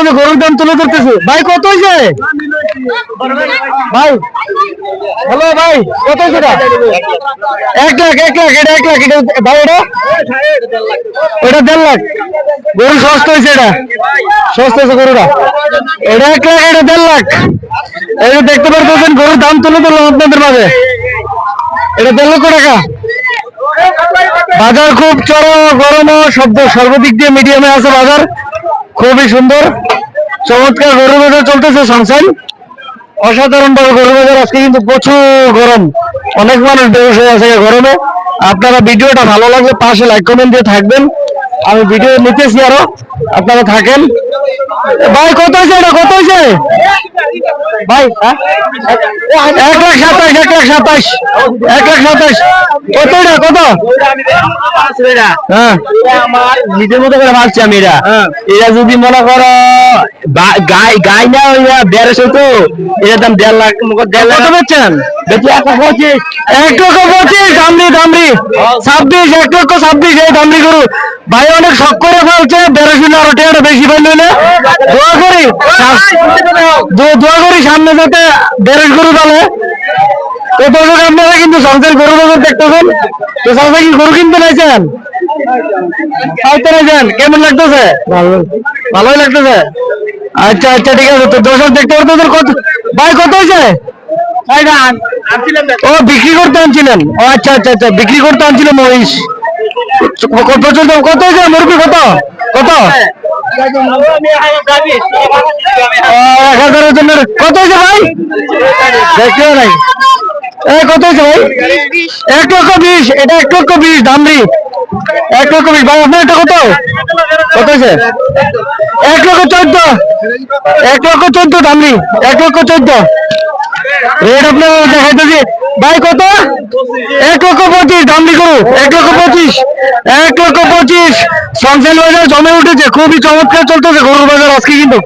যে গরুর দাম তুলে ধরতেছে। ভাই কত হয়েছে ভাই? হ্যালো ভাই, কত হয়েছে এটা? 1 লাখ, 1 লাখ, এটা 1 লাখ, এটা ভাই এটা ওটা 1.5 লাখ। গরু সস্তা হয়েছে, এটা সস্তা হয়েছে গরুটা। এটা 1 লাখ, এটা 1.5 লাখ। এই যে দেখতে পারতেছেন গরুর দাম তুলে ধরলাম আপনাদের মাঝে। এটা 1.5 লক্ষ টাকা। বাজার খুব চড়া গরম শব্দ, সর্বদিক দিয়ে মিডিয়ামে আছে বাজার, খুবই সুন্দর চমৎকার গরু বাজার চলতেছে সংসার। অসাধারণ ভাবে গরু বাজার আজকে কিন্তু প্রচুর গরম, অনেক মানুষ ব্যবসায়ী আছে গরমে। আপনারা ভিডিওটা ভালো লাগলে পাশে লাইক কমেন্ট দিয়ে থাকবেন, আমি ভিডিও নিতেছি আরো, আপনারা থাকেন। ভাই কত হয়েছে এটা, কত হয়েছে ভাই? 1,27,000, 1,27,000, 1,27,000। কত এটা, কত? হ্যাঁ, আমার নিজের মতো করে ভাবছি আমি। এরা যদি মনে করো গাই না হইয়া 1,500, তো এটার দাম 1.5 লাখ। 1.5 লাখ বেচছেন? বেচি 1,25,000। 1,25,000 দামরি, দামরি 26, 1,26,000 এই দামরি গরু। ভাই অনেক শখ করে ফেলছে, 1,500 আরো টাকাটা বেশি পাইলে দোয়া করি, দোয়া করি সামনে যাতে 1,500 গরু পালে। তো দর্শক আপনারা কিন্তু সংসার গরু বাজার দেখতেছেন, তো সংসার কি গরু কিনতে নাইছেন? হয়তো নাইছেন। কেমন লাগতেছে? ভালোই লাগতেছে। আচ্ছা আচ্ছা, ঠিক আছে। তো দর্শক দেখতে পারতেছেন কত ভাই, কত হয়েছে? ও বিক্রি করতে আনছিলেন? ও আচ্ছা আচ্ছা আচ্ছা, বিক্রি করতে আনছিলেন মহিষ। প্রচুর দাম। কত হয়েছে মুরগি, কত কত? 1,000 জনের কত হয়েছে ভাই? দেখতেও নাই। কত হয়েছে ভাই? 1,20,000। এটা 1,20,000 দামরি, 1,20,000। ভাই আপনার এটা কত, কত হয়েছে? 1,14,000, 1,14,000 দামরি, 1,14,000 রেট আপনার দেখাইতেছি। ভাই কত? 1,25,000 দামরি গরু, 1,25,000, 1,25,000। সংসার বাজার জমে উঠেছে, খুবই চমৎকার চলতেছে গরুর বাজার আজকে কিন্তু।